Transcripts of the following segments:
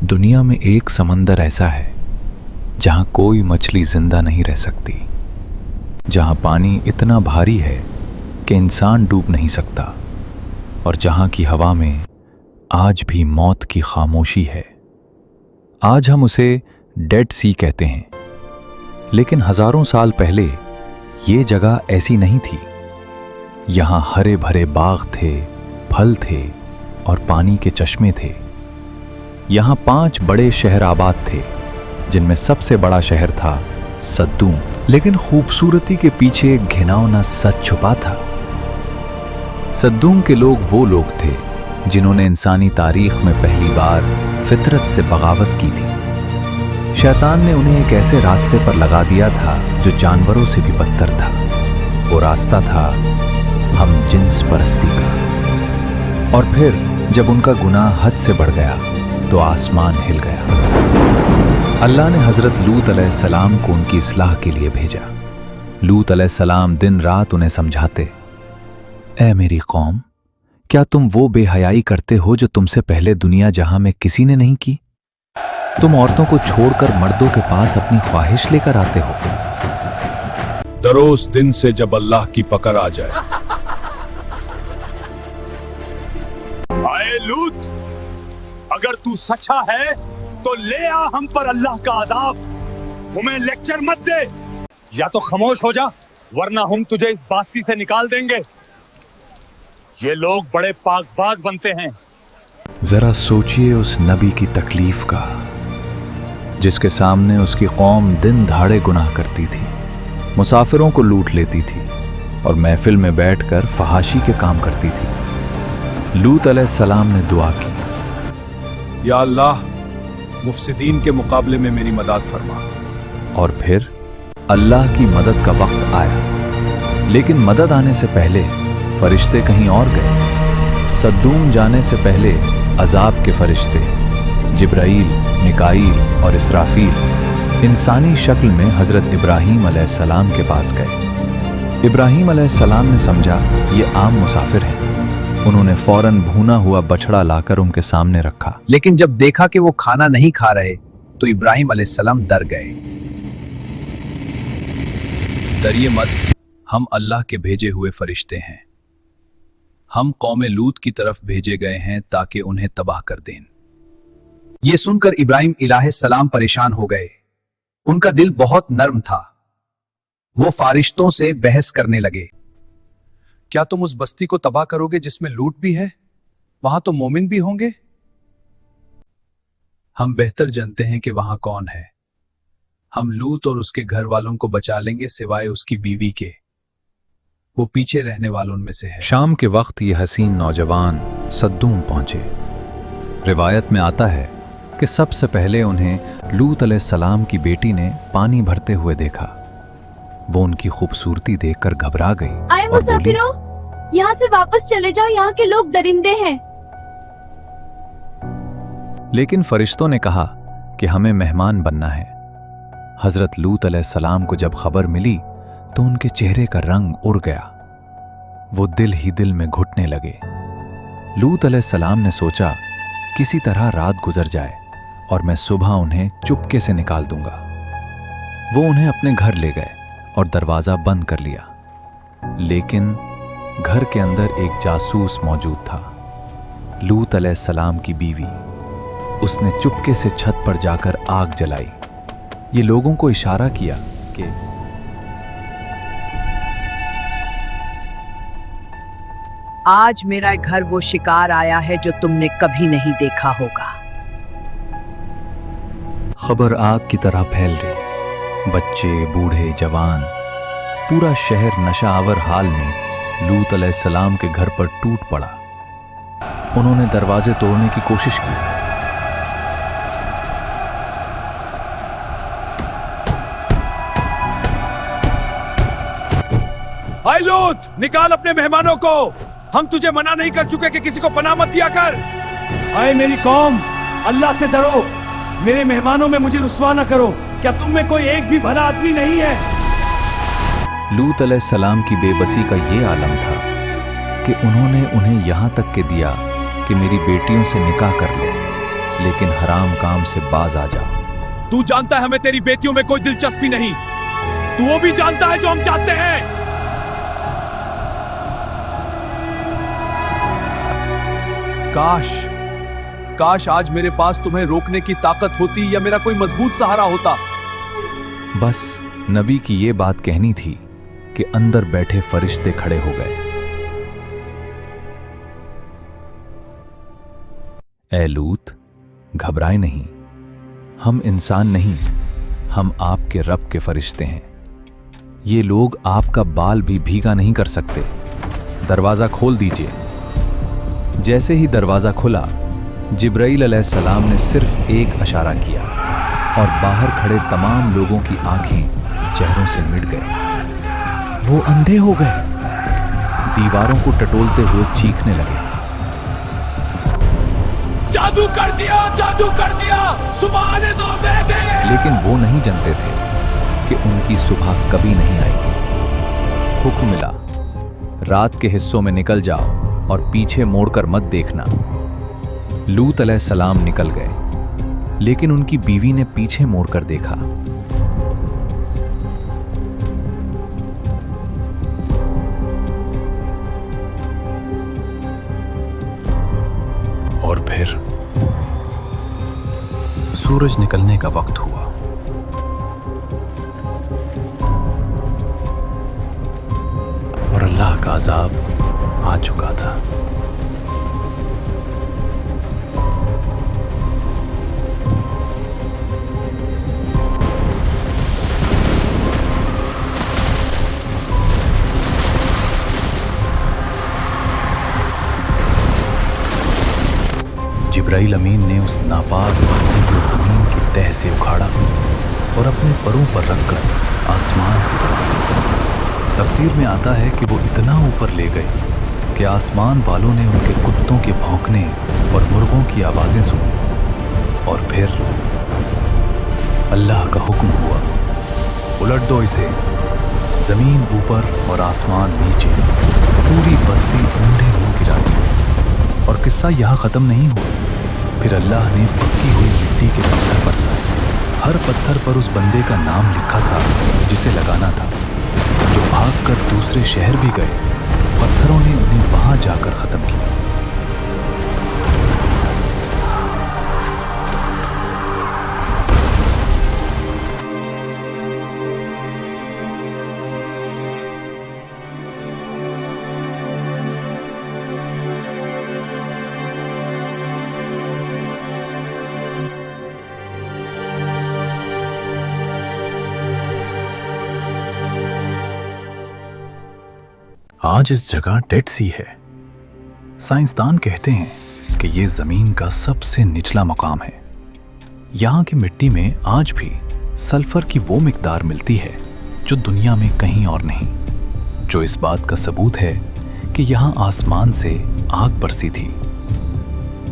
दुनिया में एक समंदर ऐसा है जहाँ कोई मछली जिंदा नहीं रह सकती, जहाँ पानी इतना भारी है कि इंसान डूब नहीं सकता, और जहाँ की हवा में आज भी मौत की खामोशी है। आज हम उसे डेड सी कहते हैं, लेकिन हजारों साल पहले ये जगह ऐसी नहीं थी। यहाँ हरे भरे बाग थे, फल थे और पानी के चश्मे थे। यहाँ 5 बड़े शहर आबाद थे, जिनमें सबसे बड़ा शहर था सद्दूम। लेकिन खूबसूरती के पीछे एक घिनौना सच छुपा था। सद्दूम के लोग वो लोग थे जिन्होंने इंसानी तारीख में पहली बार फितरत से बगावत की थी। शैतान ने उन्हें एक ऐसे रास्ते पर लगा दिया था जो जानवरों से भी बदतर था। वो रास्ता था हम जिन्स परस्ती का। और फिर जब उनका गुनाह हद से बढ़ गया तो आसमान हिल गया। अल्लाह ने हजरत लूत अलैहिस्सलाम को उनकी इस्लाह के लिए भेजा। लूत अलैहिस्सलाम दिन रात उन्हें समझाते, ऐ मेरी कौम, क्या तुम वो बेहयाई करते हो जो तुमसे पहले दुनिया जहां में किसी ने नहीं की? तुम औरतों को छोड़कर मर्दों के पास अपनी ख्वाहिश लेकर आते हो। डरो उस दिन से जब अल्लाह की पकड़ आ जाए। आए लूत, अगर तू सच्चा है तो ले आ हम पर अल्लाह का अजाब। हमें लेक्चर मत दे, या तो खामोश हो जा वरना हम तुझे इस बास्ती से निकाल देंगे। ये लोग बड़े पाकबाज बनते हैं। जरा सोचिए उस नबी की तकलीफ का, जिसके सामने उसकी कौम दिन दहाड़े गुनाह करती थी, मुसाफिरों को लूट लेती थी और महफिल में बैठकर फहाशी के काम करती थी। लूत अलैहिस्सलाम ने दुआ की, या अल्लाह, मुफसिदीन के मुकाबले में मेरी मदद फरमा। और फिर अल्लाह की मदद का वक्त आया। लेकिन मदद आने से पहले फरिश्ते कहीं और गए। सद्दूम जाने से पहले अजाब के फरिश्ते जिब्राईल, मिकाईल और इसराफील इंसानी शक्ल में हजरत इब्राहीम अलैहिस्सलाम के पास गए। इब्राहीम अलैहिस्सलाम ने समझा ये आम मुसाफिर हैं। उन्होंने फौरन भुना हुआ बछड़ा लाकर उनके सामने रखा। लेकिन जब देखा कि वो खाना नहीं खा रहे तो इब्राहीम अलैहिस्सलाम डर गए। डरिए मत, हम अल्लाह के भेजे हुए फरिश्ते हैं। हम कौमे लूत की तरफ भेजे गए हैं ताकि उन्हें तबाह कर दें। ये सुनकर इब्राहीम अलैहिस्सलाम परेशान हो गए। उनका दिल बहुत नर्म था। वो फारिश्तों से बहस करने लगे, क्या तुम उस बस्ती को तबाह करोगे जिसमें लूट भी है? वहां तो मोमिन भी होंगे। हम बेहतर जानते हैं कि वहां कौन है। हम लूत और उसके घर वालों को बचा लेंगे सिवाय उसकी बीवी के। वो पीछे रहने वालों में से है। शाम के वक्त ये हसीन नौजवान सद्दूम पहुंचे। रिवायत में आता है कि सबसे पहले उन्हें लूत अलैहिस्सलाम की बेटी ने पानी भरते हुए देखा। वो उनकी खूबसूरती देखकर घबरा गई। आए मुसाफिरों, यहाँ से वापस चले जाओ, यहाँ के लोग दरिंदे हैं। लेकिन फरिश्तों ने कहा कि हमें मेहमान बनना है। हजरत लूत अलैहिस्सलाम को जब खबर मिली तो उनके चेहरे का रंग उड़ गया। वो दिल ही दिल में घुटने लगे। लूत अलैहिस्सलाम ने सोचा, किसी तरह रात गुजर जाए और मैं सुबह उन्हें चुपके से निकाल दूंगा। वो उन्हें अपने घर ले गए और दरवाजा बंद कर लिया। लेकिन घर के अंदर एक जासूस मौजूद था, लूत अलैहिस्सलाम की बीवी। उसने चुपके से छत पर जाकर आग जलाई। ये लोगों को इशारा किया कि आज मेरा घर वो शिकार आया है जो तुमने कभी नहीं देखा होगा। खबर आग की तरह फैल रही। बच्चे, बूढ़े, जवान, पूरा शहर नशावर हाल में लूत अलैहिस्सलाम के घर पर टूट पड़ा। उन्होंने दरवाजे तोड़ने की कोशिश की। हाय लूत, निकाल अपने मेहमानों को। हम तुझे मना नहीं कर चुके कि किसी को पनाह मत दिया कर। आए मेरी कौम, अल्लाह से डरो। मेरे मेहमानों में मुझे रुस्वा न करो। क्या तुम में कोई एक भी भला आदमी नहीं है? लूत अलैहिस्सलाम की बेबसी का ये आलम था कि उन्होंने उन्हें यहाँ तक के दिया कि मेरी बेटियों से निकाह कर लो। लेकिन हराम काम से बाज आ जाओ। तू जानता है हमें तेरी बेटियों में कोई दिलचस्पी नहीं। तू वो भी जानता है जो हम चाहते हैं। काश आज मेरे पास तुम्हें रोकने की ताकत होती या मेरा कोई मजबूत सहारा होता। बस नबी की ये बात कहनी थी कि अंदर बैठे फरिश्ते खड़े हो गए। ए लूत, घबराए नहीं, हम इंसान नहीं, हम आपके रब के फरिश्ते हैं। ये लोग आपका बाल भी भीगा नहीं कर सकते। दरवाजा खोल दीजिए। जैसे ही दरवाजा खुला, जिब्राइल अलैहिस्सलाम ने सिर्फ एक इशारा किया और बाहर खड़े तमाम लोगों की आंखें चेहरों से मिट गए। वो अंधे हो गए, दीवारों को टटोलते हुए चीखने लगे। जादू कर दिया, जादू कर दिया, सुबह आने दो, दे दे। लेकिन वो नहीं जानते थे कि उनकी सुबह कभी नहीं आएगी। हुक्म मिला, रात के हिस्सों में निकल जाओ और पीछे मोड़कर मत देखना। लूत अलैहिस्सलाम निकल गए, लेकिन उनकी बीवी ने पीछे मोड़कर देखा। और फिर सूरज निकलने का वक्त हुआ। और अल्लाह का अज़ाब आ चुका था। जिब्राइल अमीन ने उस नापाक बस्ती को जमीन की तह से उखाड़ा और अपने परों पर रखकर आसमान की तरफ। तफसीर में आता है कि वो इतना ऊपर ले गए कि आसमान वालों ने उनके कुत्तों के भौंकने और मुर्गों की आवाज़ें सुनी। और फिर अल्लाह का हुक्म हुआ, उलट दो इसे। ज़मीन ऊपर और आसमान नीचे, पूरी बस्ती ऊंधे मुंह गिरा दी। और किस्सा यहाँ ख़त्म नहीं हुआ। फिर अल्लाह ने पक्की हुई मिट्टी के पत्थर बरसाए। हर पत्थर पर उस बंदे का नाम लिखा था जिसे लगाना था। जो भागकर दूसरे शहर भी गए, पत्थरों ने उन्हें वहां जाकर ख़त्म किया। आज इस जगह डेड सी है। साइंसदान कहते हैं कि ये जमीन का सबसे निचला मुकाम है। यहाँ की मिट्टी में आज भी सल्फर की वो मिकदार मिलती है जो दुनिया में कहीं और नहीं, जो इस बात का सबूत है कि यहाँ आसमान से आग बरसी थी।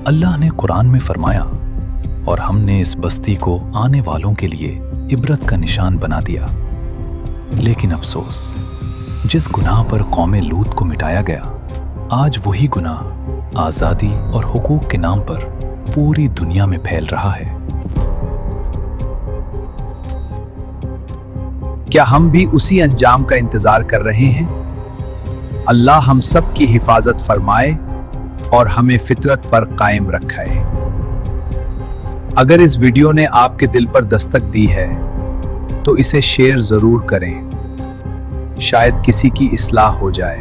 अल्लाह ने कुरान में फरमाया, और हमने इस बस्ती को आने वालों के लिए इबरत का निशान बना दिया। लेकिन अफसोस, जिस गुनाह पर कौमे लूत को मिटाया गया, आज वही गुनाह आज़ादी और हुकूक के नाम पर पूरी दुनिया में फैल रहा है। क्या हम भी उसी अंजाम का इंतजार कर रहे हैं? अल्लाह हम सब की हिफाजत फरमाए और हमें फितरत पर कायम रखाए। अगर इस वीडियो ने आपके दिल पर दस्तक दी है तो इसे शेयर जरूर करें, शायद किसी की इस्लाह हो जाए।